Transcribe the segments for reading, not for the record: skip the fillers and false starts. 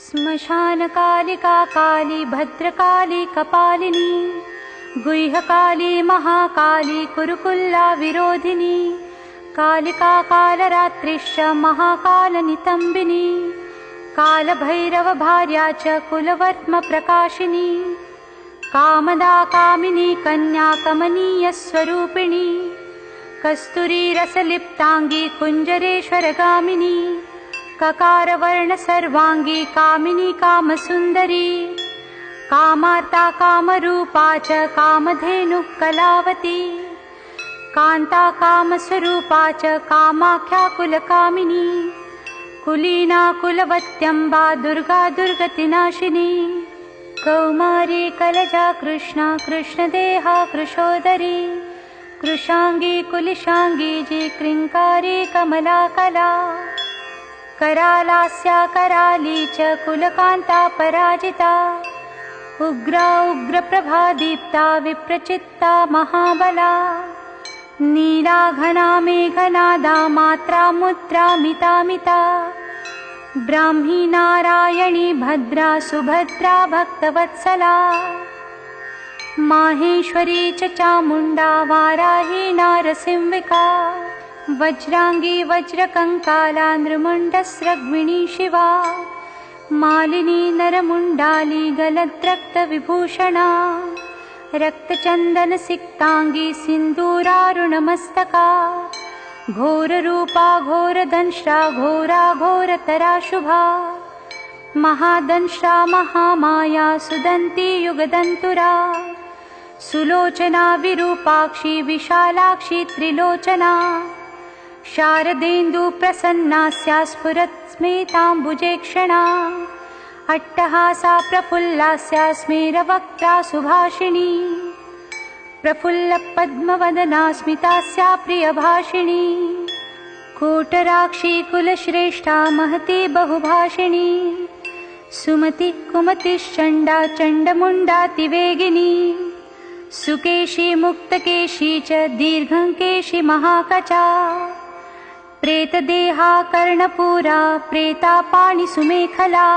श्मशानकालिका काली भद्रकाली कपालिनी गुह्यकाली महाकाली कुरुकुल्ला विरोधिनी कालिका कालरात्रिश्च महाकालनितम्बिनी कालभैरवभार्या च कुलवर्त्म प्रकाशिनी कामदा कामिनी कन्या कमनीयस्वरूपिणी कस्तूरी रसलिप्तांगी कुञ्जरेश्वरगामिनी ककारवर्ण सर्वांगी कामिनी कामसुंदरी कामार्ता कामरूपा च कामधेनु कलावती कांता कामस्वरूपा च कामाख्या कुलकामिनी कुलीना कुलवत्यंबा दुर्गा दुर्गतिनाशिनी कौमारी कलजा कृष्णा कृष्णदेहा कृशोदरी कृशांगी कुलिशांगी जी क्रिंकारी कमला कला करालास्या कराली च कुलकांता पराजिता उग्रा उग्रप्रभा दीप्ता विप्रचित्ता महाबला नीला घना मेघनादा मात्रा मुद्रा मिता मिता ब्राह्मी नारायणी भद्रा सुभद्रा भक्तवत्सला माहेश्वरी च चामुंडा वाराही नारसिंहिका वज्रांगी वज्रकंकाला नृमुंडस्रग्विणी शिवा मालिनी नरमुंडाली गलद्रक्तविभूषणा रक्तचंदन सिक्तांगी सिंदूरारुणमस्तका घोररूपा घोरदंश्रा घोरा घोरतरा शुभा महादंश्रा महामाया सुदंती युगदंतुरा सुलोचना विरूपाक्षी विशालाक्षी त्रिलोचना शारदेन्दु प्रसन्नास्या स्फुरत् स्मेताम्बुजेक्षणा अट्टहासा प्रफुल्लास्या स्मेरवक्त्रा सुभाषिणी प्रफुल्लपद्मवदना स्मितास्या प्रियभाषिणी कोटराक्षी कुलश्रेष्ठा महती बहुभाषिणी सुमति कुमतिश्चण्डा चण्डमुण्डातिवेगिनी सुकेशी मुक्तकेशी च दीर्घंकेशी महाकचा प्रेतदेहा कर्णपूरा प्रेता पाणिसुमेखला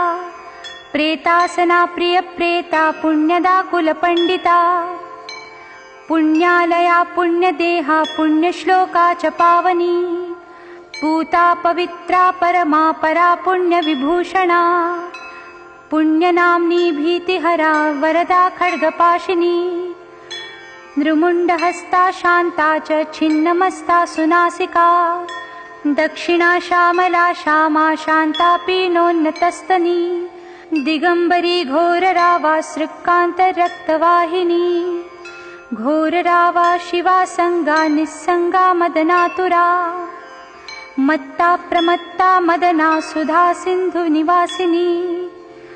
प्रेतासना प्रियप्रेता पुण्यदा कुलपण्डिता पुण्यालया पुण्यदेहा पुण्यश्लोका च पावनी पूता पवित्रा परमा परा पुण्यविभूषणा पुण्यनाम्नी भीतिहरा वरदा खड्गपाशिनी नृमुण्डहस्ता शान्ता च छिन्नमस्ता सुनासिका दक्षिणा श्यामला श्यामा शान्ता पीनोन्नतस्तनी दिगंबरी घोररावा सृक्कान्तरक्तवाहिनी घोररावा शिवा संगा निस्संगा मदनातुरा मत्ता प्रमत्ता मदना सुधा सिंधु निवासिनी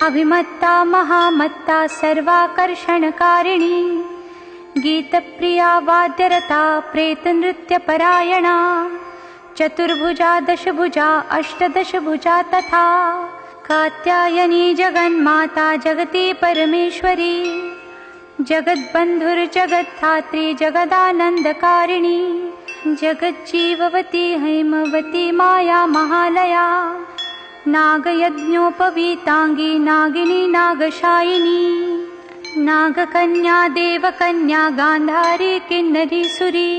अभिमत्ता महामत्ता सर्वाकर्षणकारिणी गीतप्रिया वाद्यरता प्रेतनृत्यपरायणा चतुर्भुजा दशभुजा अष्टदशभुजा तथा कात्यायनी जगन्माता जगती परमेश्वरी जगद्बन्धुर्जगद्धात्री जगदानन्दकारिणी जगज्जीववती हैमवती माया महालया नागयज्ञोपवीतांगी नागिनी नागशायिनी नागकन्या देवकन्या गांधारी किन्नरी सुरी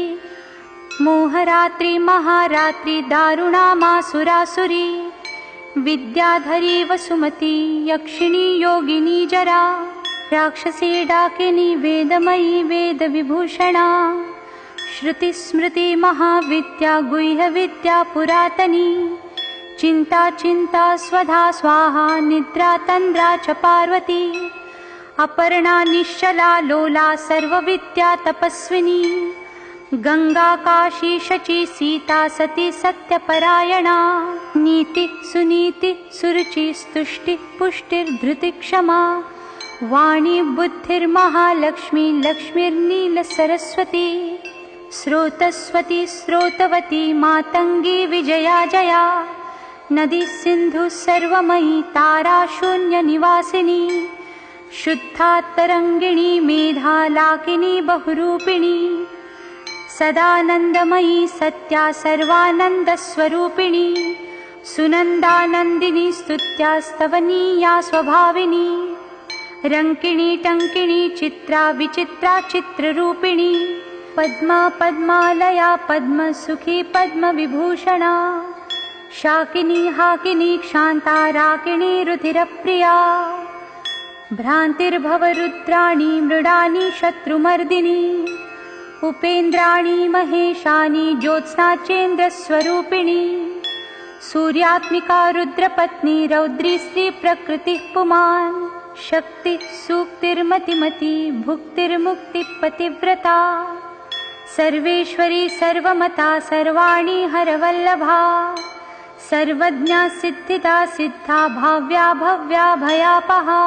मोहरात्रि महारात्रि दारुणा मासुरासुरी विद्याधरी वसुमती यक्षिणी योगिनी जरा राक्षसी डाकिनी वेदमयी वेदविभूषणा श्रुतिस्मृति महाविद्या गुह्यविद्या पुरातनी चिंता चिंता स्वधा स्वाहा निद्रा तंद्रा च पार्वती अपर्णा निश्चला लोला सर्वविद्या तपस्विनी गंगा काशी शची सीता सती सत्यपरायणा नीति सुनीति सुरुचि स्तुष्टि पुष्टिर्धृति क्षमा वाणी बुद्धिर्महालक्ष्मी लक्ष्मीर्नील सरस्वती स्रोतस्वती स्रोतवती मातंगी विजया जया नदी सिंधु सर्वमयी तारा शून्य निवासिनी शुद्धा तरंगिणी मेधा लाकिनी बहुरूपिणी सदानंदमयी सत्या सर्वानंद स्वरूपिणी सुनन्दानन्दिनी स्तुत्यास्तवनीया स्वभाविनी रङ्किणी टङ्किणी चित्रा विचित्रा चित्ररूपिणी पद्मा पद्मालया पद्मसुखी पद्मविभूषणा शाकिनी हाकिनी क्षान्ता राकिणी रुधिरप्रिया भ्रान्तिर्भवरुद्राणी मृडानी शत्रुमर्दिनी उपेन्द्राणी महेशानी ज्योत्स्ना चेन्द्रस्वरूपिणी सूर्यात्मिका रुद्रपत्नी रौद्री स्त्री प्रकृतिः पुमान् शक्ति सूक्तिर्मतिमती भुक्तिर्मुक्तिपतिव्रता सर्वेश्वरी सर्वमता सर्वाणि हरवल्लभा सर्वज्ञा सिद्धिदा सिद्धा भाव्या भव्या भयापहा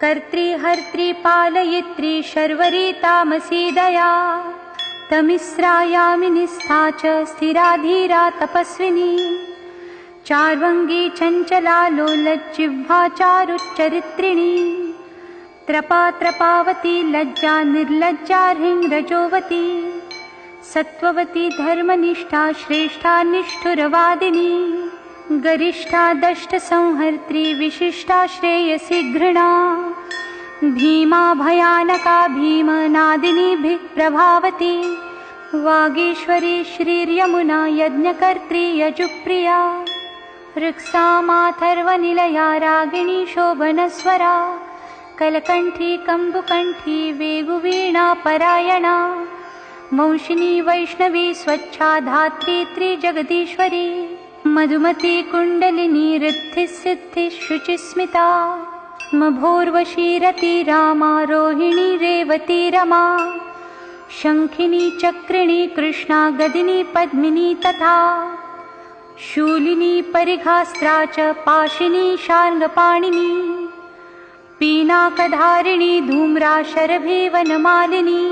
कर्त्री हर्त्री पालयित्री शर्वरी तामसी दया तमिस्रायामिनिस्था च स्थिरा धीरा तपस्विनी चार्वङ्गी चञ्चला लोलज्जिह्वा चारुच्चरित्रिणी त्रपा त्रपावती लज्जा निर्लज्जा ह्रीङ्रजोवती सत्त्ववती धर्मनिष्ठा श्रेष्ठा निष्ठुरवादिनी गरिष्ठा दष्टसंहर्त्री विशिष्टा श्रेयसी घृणा भीमा भयानका भीमनादिनीभिः प्रभावती वागीश्वरी श्रीर्यमुना यज्ञकर्त्री यजुप्रिया ऋक्सामाथर्वनिलया रागिणी शोभनस्वरा कलकण्ठी कम्बुकण्ठी वेगुवीणा परायणा वंशिनी वैष्णवी स्वच्छा धात्री त्रिजगदीश्वरी मधुमती कुण्डलिनी ऋद्धिसिद्धिः शुचिस्मिता मभोर्वशीरती रामा रोहिणी रेवती रमा शङ्खिनी चक्रिणी कृष्णा गदिनी पद्मिनी तथा शूलिनी परिघास्त्रा च पाशिनी शार्ङ्गपाणिनी पीनाकधारिणी धूम्रा शरभीवनमालिनी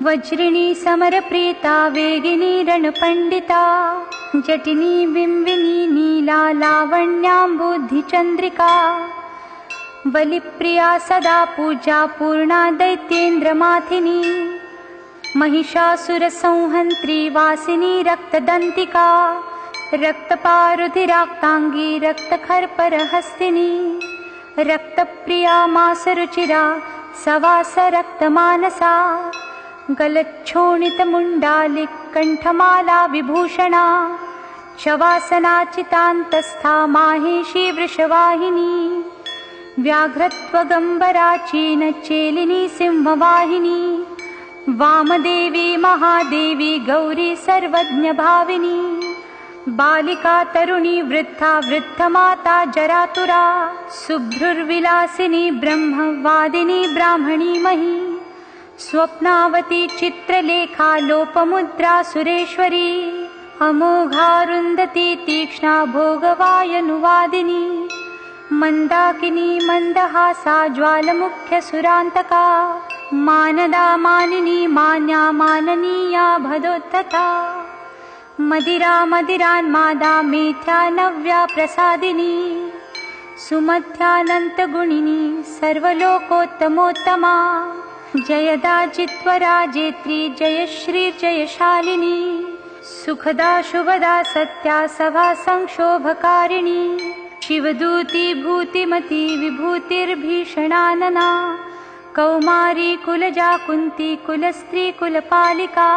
वज्रिणी समरप्रीता वेगिनी रणपण्डिता जटिनी बिम्बिनी नीला लावण्याम्बुधिचन्द्रिका बलिप्रिया सदा पूजा पूर्णा दैत्येन्द्रमाथिनी महिषासुरसंहन्त्री वासिनी रक्तदन्तिका रक्तपारुधिराक्ताङ्गी रक्तखर्परहस्तिनी रक्तप्रिया मासरुचिरा सवासरक्तमानसा गलच्छोणितमुण्डालिकण्ठमाला विभूषणा शवासनाचितान्तस्था माहेशी वृषवाहिनी व्याघ्रत्वगम्बरा चीनचेलिनी सिंहवाहिनी वामदेवी महादेवी गौरी सर्वज्ञभाविनी बालिका तरुणी वृद्धा वृद्धमाता जरातुरा शुभ्रुर्विलासिनी ब्रह्मवादिनी ब्राह्मणी मही स्वप्नावती चित्रलेखा लोपमुद्रा सुरेश्वरी अमोघारुन्धती तीक्ष्णा भोगवायनुवादिनी मन्दाकिनी मन्दहासा ज्वालमुख्यसुरान्तका मानदा मानिनी मान्या माननीया भदोद्धता मदिरा मदिरान्मादा मेथ्या नव्या प्रसादिनी सुमध्यानन्तगुणिनी सर्वलोकोत्तमोत्तमा जयदा जित्वरा जेत्री जयश्री जयशालिनी सुखदा शुभदा सत्या सभा संक्षोभकारिणी शिवदूती भूतिमती विभूतिर्भीषणानना कौमारी कुलजा कुन्ती कुलस्त्री कुलपालिका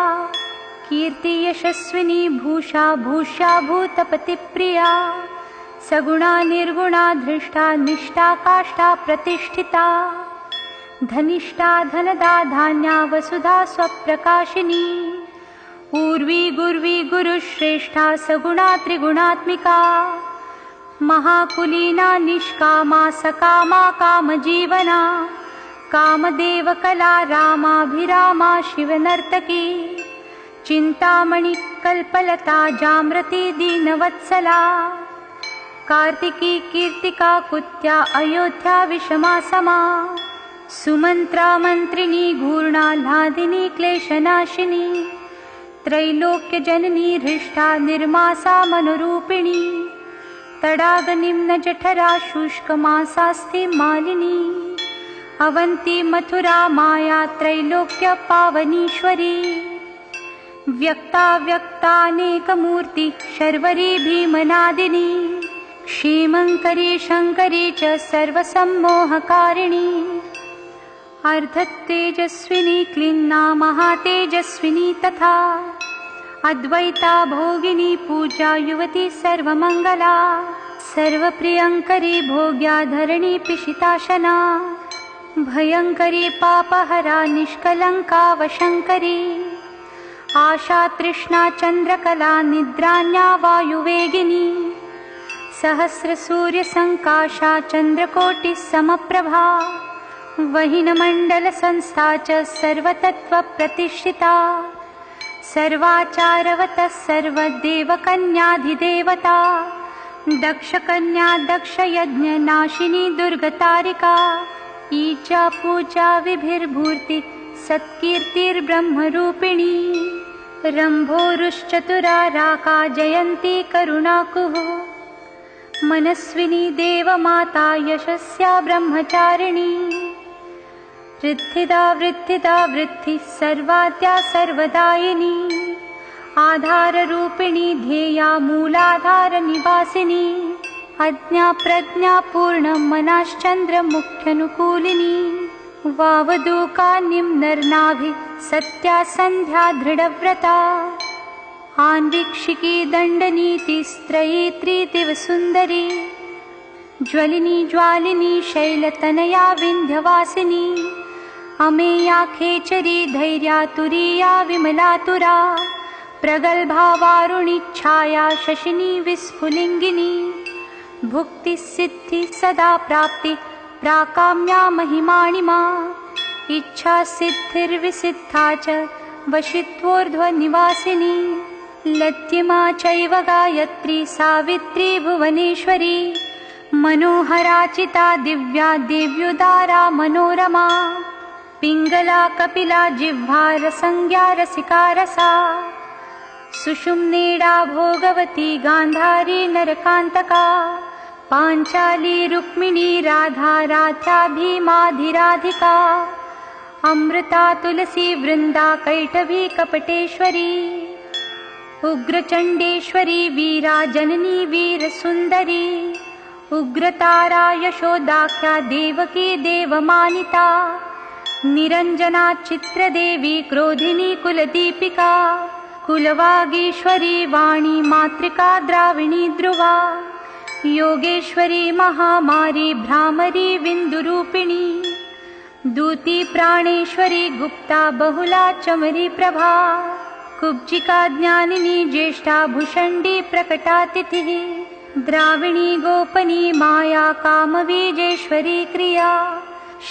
कीर्ति यशस्विनी भूषा भूष्या भूतपतिप्रिया सगुणा निर्गुणा धृष्टा निष्ठा काष्ठा प्रतिष्ठिता धनिष्ठा धनदा धान्या वसुधा स्वप्रकाशिनी ऊर्वी गुर्वी गुरुश्रेष्ठा सगुणा त्रिगुणात्मिका महाकुलीना निष्कामा सकामा कामजीवना कामदेवकला रामाभिरामा शिवनर्तकी चिन्तामणि कल्पलता जाम्रती दीनवत्सला कार्तिकी कीर्तिका कुत्या अयोध्या विषमा समा सुमन्त्रा मन्त्रिणी घूर्णाह्लादिनी क्लेशनाशिनी त्रैलोक्यजननी हृष्टा निर्मासा मनोरूपिणी तडागनिम्नजठरा शुष्कमासास्ति मालिनी अवन्ती मथुरा माया त्रैलोक्य पावनीश्वरी व्यक्ताव्यक्तानेकमूर्ति शर्वरी भीमनादिनी क्षेमंकरी शंकरी च सर्वसम्मोहकारिणी अर्धतेजस्विनी क्लिन्ना महातेजस्विनी तथा अद्वैता भोगिनी पूजा युवती सर्वमंगला सर्वप्रियंकरी भोग्याधरणी पिशिताशना भयंकरी पापहरा निष्कलंका वशंकरी आशा तृष्णा चंद्रकला निद्रान्या वायुवेगिनी सहस्र सूर्य संकाशा चंद्रकोटि समप्रभा वहिनमंडल संस्था च सर्वतत्व प्रतिष्ठिता सर्वाचारवतः सर्वदेवकन्याधिदेवता दक्षकन्या दक्षयज्ञ नाशिनी दुर्गतारिका ईचा पूजा विभिर्भूर्ति सत्कीर्तिर्ब्रह्मरूपिणी रंभोरुश्चतुरा राका जयंती करुणाकुः मनस्विनी देवमाता यशस्या ब्रह्मचारिणी वृद्धिदा वृद्धिदा वृद्धि सर्वाद्या सर्वदायिनी आधाररूपिणी ध्येया मूलाधार निवासिनी अज्ञा प्रज्ञा पूर्ण मनाश्चंद्र मुख्यनुकूलिनी वावदूकान्यं नरनाभि सत्या संध्या दृढव्रता आन्वीक्षिकी दण्डनीति स्त्रयित्री दिवसुन्दरी ज्वलिनी ज्वालिनी शैलतनया विन्ध्यवासिनी अमेया खेचरी धैर्या तुरीया विमलातुरा प्रगल्भा वारुणी छाया शशिनी विस्फुलिंगिनी भुक्ति सिद्धि सदा प्राप्ति प्राकाम्या महिमाणिमा इच्छा सिद्धिर्विसिद्धा च वशित्वोर्ध्वनिवासिनी लद्यमा चैव गायत्री सावित्री भुवनेश्वरी मनोहराचिता दिव्या देव्युदारा मनोरमा पिंगला कपिला जिह्वा रसंज्ञा रसिका रसा सुषुम्नेडा भोगवती गांधारी नरकांतका पांचाली रुक्मिणी राधा राधा भीमाधिराधिका अमृता तुलसी वृंदा कैटभी कपटेश्वरी उग्रचंडेश्वरी वीरा जननी वीरसुंदरी उग्रतारा यशोदाख्या देवकी देवमानिता निरंजना चित्रदेवी क्रोधिनी कुलदीपिका कुलवागीश्वरी वाणी मातृका द्राविणी ध्रुवा योगेश्वरी महामारी भ्रामरी विन्दुरूपिणी दूती प्राणेश्वरी गुप्ता बहुला चमरी प्रभा कुब्जिका ज्ञानिनी ज्येष्ठा भुषण्डी प्रकटातिथिः द्राविणी गोपनी माया कामबीजेश्वरी क्रिया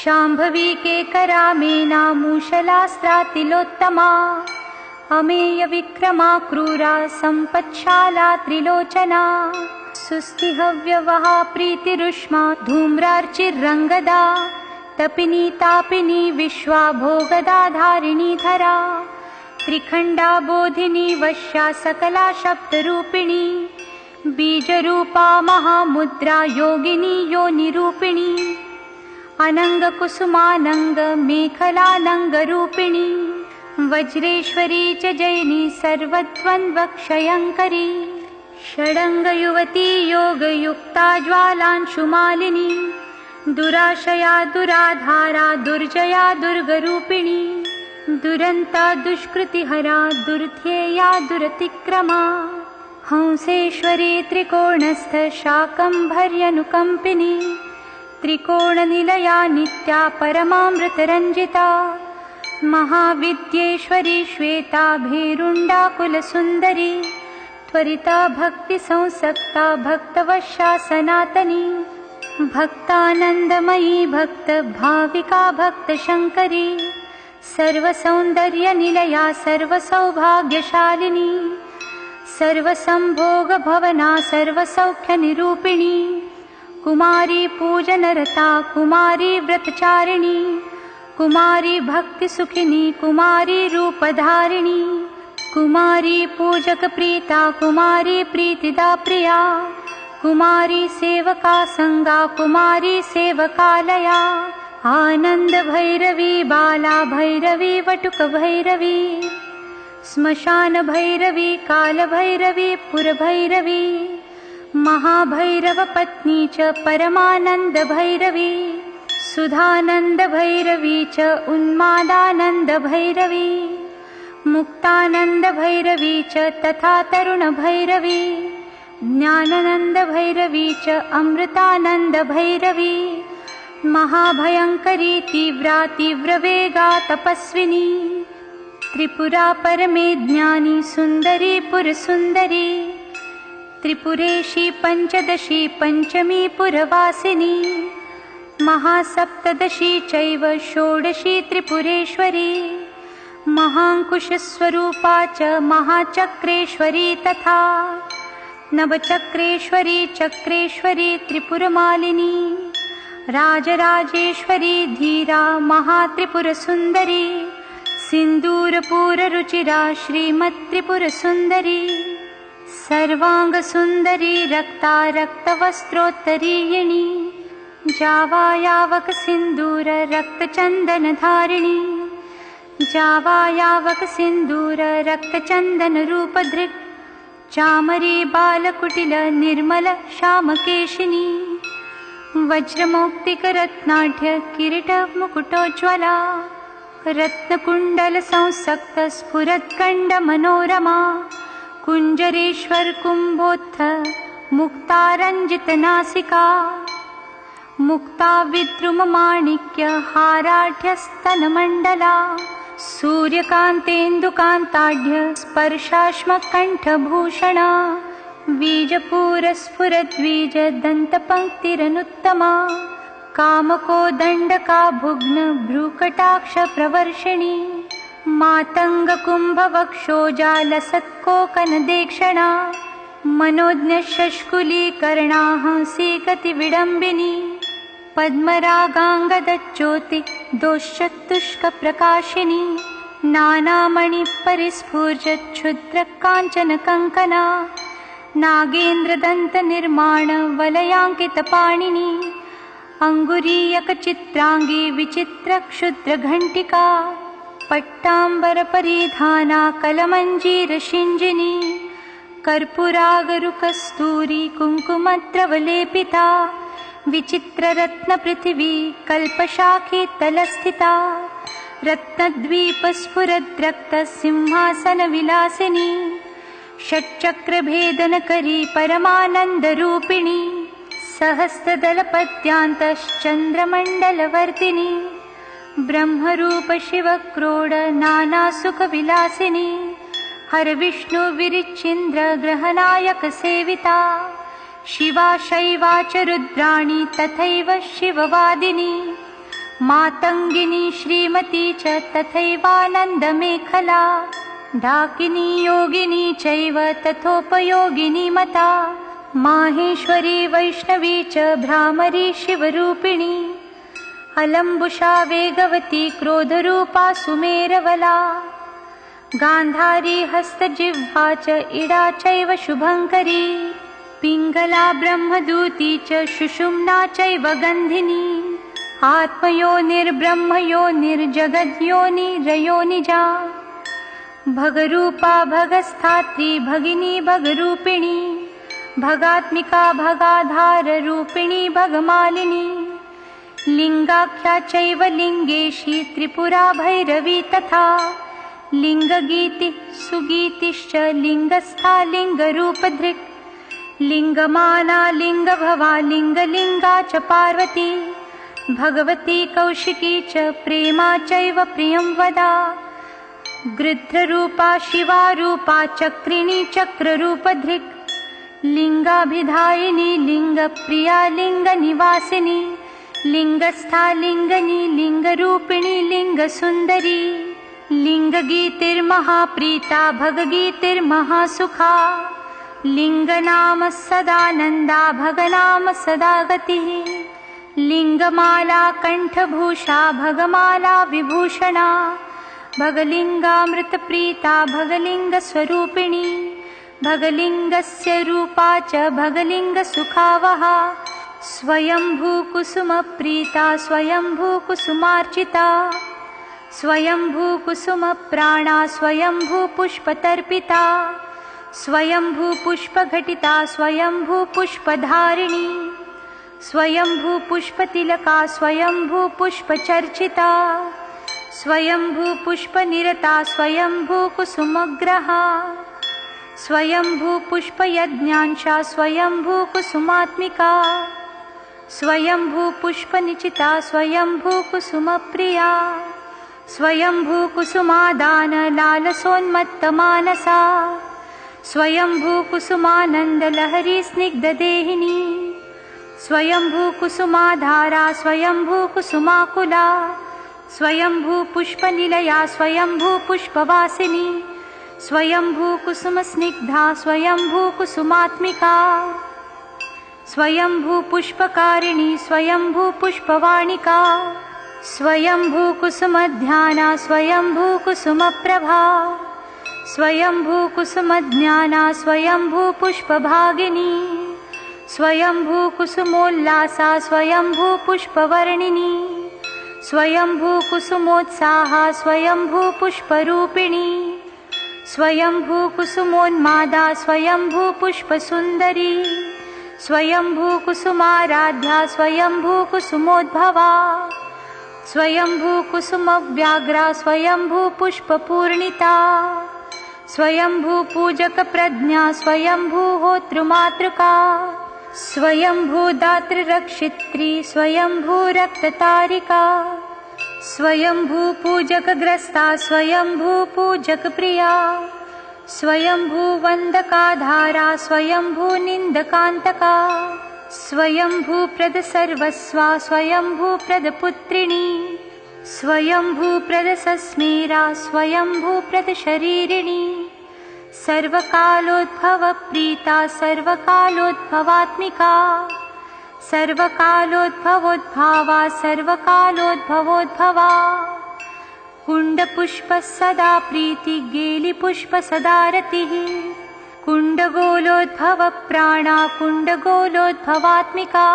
शाम्भवी केकरा मेना मूषलास्त्रातिलोत्तमा अमेय विक्रमा क्रूरा संपत्शाला त्रिलोचना सुस्तिहव्यवहा प्रीतिरुष्मा धूम्रार्चिरंगदा तपिनी तापिनी विश्वा भोगदा धारिणी धरा त्रिखंडा बोधिनी वश्या सकला शब्दरूपिणी बीजरूपा महामुद्रा योगिनी योनिरूपिणी अनंग कुसुमानंग मेखलानंगरूपिणी वज्रेश्वरी च जैनी सर्वद्वन्द्वक्षयंकरी षडंग युवती योगयुक्ता ज्वालांशुमालिनी दुराशया दुराधारा दुर्जया दुर्गरूपिणी दुरंता दुष्कृतिहरा दुर्ध्येया दुरतिक्रमा हंसेश्वरी त्रिकोणस्थ शाकंभर्यनुकंपिनी त्रिकोणनिलया नित्या परमामृतरंजिता महाविद्येश्वरी श्वेता भेरुंडा कुलसुंदरी त्वरिता भक्ति संसक्ता भक्तवशा सनातनी भक्तानंदमयी भक्त भाविका भक्त शंकरी सर्वसौंदर्य निलया सर्वसौभाग्यशालिनी सर्वसंभोग भवना सर्वसौख्य निरूपिणी कुमारी पूजनरता कुमारी व्रतचारिणी कुमारी भक्ति सुखिनी कुमारी रूपधारिणी कुमारी पूजक प्रीता कुमारी प्रीतिदा प्रिया कुमारी सेवका संगा कुमारी सेवकालया आनंद भैरवी बाला भैरवी वटुक भैरवी श्मशानभैरवी कालभैरवी पुरभैरवी महाभैरवपत्नी च परमानन्दभैरवी सुधानन्दभैरवी च उन्मादानन्दभैरवी मुक्तानन्दभैरवी च तथा तरुणभैरवी ज्ञानानन्दभैरवी च अमृतानन्दभैरवी महाभयङ्करी तीव्रा तीव्रवेगा तपस्विनी त्रिपुरा परमे ज्ञानी सुन्दरी पुरसुन्दरी त्रिपुरेशी पञ्चदशी पञ्चमी पुरवासिनी महासप्तदशी चैव षोडशी त्रिपुरेश्वरी महाङ्कुशस्वरूपा च महाचक्रेश्वरी तथा नवचक्रेश्वरी चक्रेश्वरी त्रिपुरमालिनी राजराजेश्वरी धीरा महात्रिपुरसुन्दरी सिन्दूरपूररुचिरा श्रीमत्त्रिपुरसुन्दरी सर्वाङ्गसुन्दरी रक्ता रक्तवस्त्रोत्तरीयिणी जावायावक सिन्दूर रक्तचन्दनधारिणी जावायावक सिन्दूर रक्तचन्दनरूपधृक् चामरी बालकुटिल निर्मल श्यामकेशिनी वज्रमौक्तिकरत्नाढ्य किरीटमुकुटोज्ज्वला रत्नकुण्डलसंसक्त स्फुरत्कण्डमनोरमा कुञ्जरेश्वर कुम्भोत्थ मुक्तारञ्जितनासिका मुक्ता विद्रुममाणिक्य हाराढ्यस्तनमण्डला सूर्यकान्तेन्दुकान्ताढ्य स्पर्शाश्मकण्ठभूषणा बीजपूरस्फुरद्विजदन्तपङ्क्तिरनुत्तमा कामकोदण्डका भुग्न भ्रूकटाक्षप्रवर्षिणी मातङ्गकुम्भवक्षोजालसत्कोकनदेक्षणा मनोज्ञशष्कुलीकर्णाः सीकतिविडम्बिनी पद्मरागाङ्गदज्योति दोश्चतुष्कप्रकाशिनी नानामणिपरिस्फूर्जच्छुद्रकाञ्चनकङ्कना नागेन्द्रदन्तनिर्माण वलयाङ्कितपाणिनी अङ्गुरीयकचित्राङ्गी विचित्रक्षुद्रघण्टिका पट्टाम्बरपरिधाना कलमञ्जीरशिञ्जिनी कर्पूरागरुकस्तूरी कुङ्कुमद्रवलेपिता विचित्ररत्नपृथिवी कल्पशाखी तलस्थिता रत्नद्वीपस्फुरद्रक्तसिंहासनविलासिनी षट्चक्रभेदनकरी परमानन्दरूपिणी सहस्रदलपद्यान्तश्चन्द्रमण्डलवर्तिनी ब्रह्मरूपशिवक्रोड नानासुखविलासिनी हरविष्णुविरिचिन्द्रग्रहनायकसेविता शिवा शैवा च रुद्राणी तथैव शिववादिनी मातङ्गिनी श्रीमती च तथैवानन्दमेखला डाकिनी योगिनी चैव तथोपयोगिनी मता माहेश्वरी वैष्णवी च भ्रामरी शिवरूपिणी अलम्बुषा वेगवती क्रोधरूपा सुमेरवला गान्धारी हस्तजिह्वा च इडा चैव शुभङ्करी पिङ्गला ब्रह्मदूती च सुषुम्ना चैव गन्धिनी आत्मयोनिर्ब्रह्मयोनिर्जगद्योनिरयोनिजा भगरूपा भगस्थात्री भगिनी भगरूपिणी भगात्मिका भगाधाररूपिणी भगमालिनी लिङ्गाख्या चैव लिङ्गेशी त्रिपुरा भैरवी तथा लिङ्गगीति सुगीतिश्च लिङ्गस्था लिङ्गरूपधृक् लिङ्गमाला लिङ्गभवा लिङ्गलिङ्गा च पार्वती भगवती कौशिकी च प्रेमा चैव प्रियं वदा गृध्ररूपा शिवारूपा चक्रिणी चक्ररूपधृक् लिङ्गाभिधायिनी लिङ्गप्रिया लिङ्गनिवासिनी लिङ्गस्था लिङ्गनी लिङ्गरूपिणी लिङ्गसुन्दरी लिङ्गगीतिर्महाप्रीता भगगीतिर्महासुखा लिङ्गनाम सदानन्दा भगनाम सदा गतिः लिङ्गमाला कण्ठभूषा भगमाला विभूषणा भगलिङ्गामृतप्रीता भगलिङ्गस्वरूपिणी भगलिङ्गस्य रूपा च भगलिङ्गसुखावहा स्वयंभूकुसुमप्रीता स्वयंभूकुसुमार्चिता स्वयंभू कुसुम प्राणा स्वयंभू पुष्पतर्पिता स्वयंभू पुष्पघटिता स्वयंभू पुष्पधारिणी स्वयंभू पुष्पतिलका स्वयंभू पुष्पचर्चिता स्वयंभू पुष्पनिरता स्वयंभू कुसुमग्रहा स्वयंभू पुष्पयज्ञांशा स्वयंभू कुसुमात्मिका स्वयंभू पुष्पनिचिता स्वयंभू कुसुमप्रिया स्वयंभू कुसुमादान लालसोन्मत्तमानसा स्वयंभू कुसुमानन्दलहरी स्निग्धदेहिनी स्वयंभू कुसुमाधारा स्वयंभू कुसुमाकुला स्वयंभू पुष्पनिलया स्वयंभू पुष्पवासिनी स्वयंभू कुसुमस्निग्धा स्वयंभू कुसुमात्मिका स्वयंभू पुष्पकारिणी स्वयंभू पुष्पवाणिका स्वयंभू कुसुमध्याना स्वयंभू कुसुमप्रभा स्वयंभू कुसुमज्ञाना स्वयंभू पुष्पभागिनी स्वयंभू कुसुमोल्लासा स्वयंभू पुष्पवर्णिनी स्वयंभू कुसुमोत्साहा स्वयंभू पुष्परूपिणी स्वयंभू कुसुमोन्मादा स्वयंभू पुष्पसुन्दरी स्वयंभू कुसुमाराध्या स्वयंभू कुसुमोद्भवा स्वयंभू कुसुमव्याघ्रा स्वयंभू पुष्पपूर्णिता स्वयंभू पूजक प्रज्ञा स्वयंभू होतृमातृका स्वयंभू दातृरक्षित्री स्वयंभू रक्ततारिका स्वयंभू पूजकग्रस्ता स्वयंभू पूजकप्रिया स्वयंभू वन्दकाधारा स्वयंभू निन्दकान्तका स्वयंभू प्रद सर्वस्वा स्वयंभू प्रद पुत्रिणी स्वयंभू प्रद सस्मेरा स्वयंभू प्रद शरीरिणी सर्वकालोद्भव प्रीता सर्वकालोद्भवात्मिका सर्वकालोद्भवोद्भावा सर्वकालोद्भवोद्भवा कुण्डपुष्प सदा प्रीति गेलिपुष्प सदा रतिः कुण्डगोलोद्भव प्राणा कुण्डगोलोद्भवात्मिका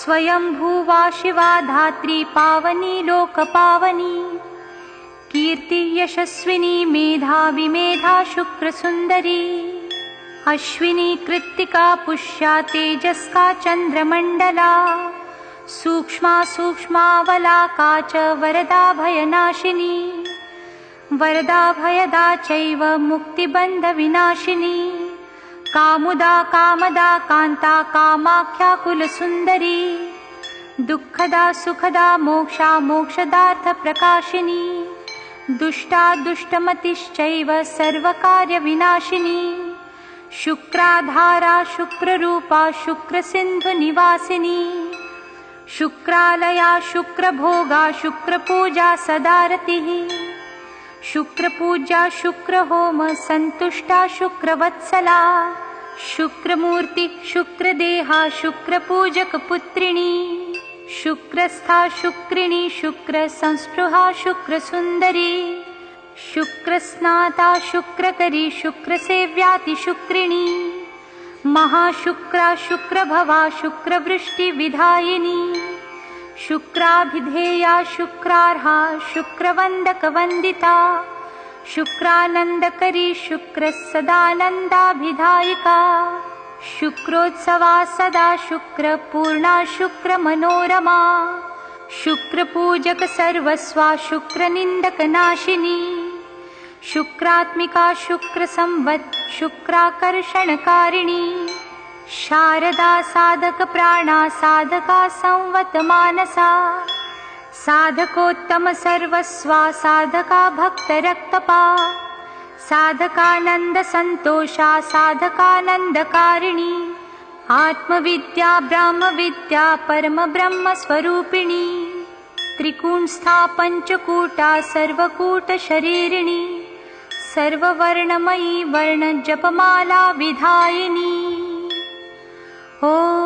स्वयंभूवा शिवा धात्री पावनी लोकपावनी कीर्ति यशस्विनी मेधा विमेधा शुक्रसुन्दरी अश्विनी कृत्तिका पुष्या तेजस्का चन्द्रमण्डला सूक्ष्मा सूक्ष्मावलाका च वरदा भयनाशिनी वरदा भयदा चैव मुक्तिबन्धविनाशिनी कामुदा कामदा कान्ता कामाख्या कुलसुन्दरी दुःखदा सुखदा मोक्षा मोक्षदार्थप्रकाशिनी दुष्टा दुष्टमतिश्चैव सर्वकार्यविनाशिनी शुक्राधारा शुक्ररूपा शुक्रसिन्धुनिवासिनी शुक्रालया शुक्रभोगा शुक्रपूजा सदा रतिः शुक्रपूजा शुक्रहोम सन्तुष्टा शुक्रवत्सला शुक्रमूर्ति शुक्रदेहा शुक्रपूजकपुत्रिणी शुक्रस्था शुक्रिणी शुक्रसंस्पृहा शुक्रसुन्दरी शुक्रस्नाता शुक्रकरी शुक्रसेव्याति शुक्रिणी महाशुक्रा शुक्रभवा शुक्रवृष्टिविधायिनी शुक्राभिधेया शुक्रार्हा शुक्रवन्दकवन्दिता शुक्रानन्दकरी शुक्रसदानन्दाभिधायिका शुक्रोत्सवा सदा शुक्रपूर्णा शुक्रमनोरमा शुक्रपूजक सर्वस्वा शुक्रनिन्दकनाशिनी शुक्रात्मिका शुक्रसंवत् शुक्राकर्षणकारिणी शारदा साधक प्राणा साधका संवत मानसा साधकोत्तम सर्वस्वा साधका भक्तरक्तपा साधकानंद संतोषा साधकानंदकारिणी आत्मविद्या ब्रह्मविद्या परम ब्रह्म स्वरूपिणी त्रिकूटस्था पंचकूटा सर्वकूट शरीरिणी सर्ववर्णमयी वर्ण जपमाला विधायिनी। ॐ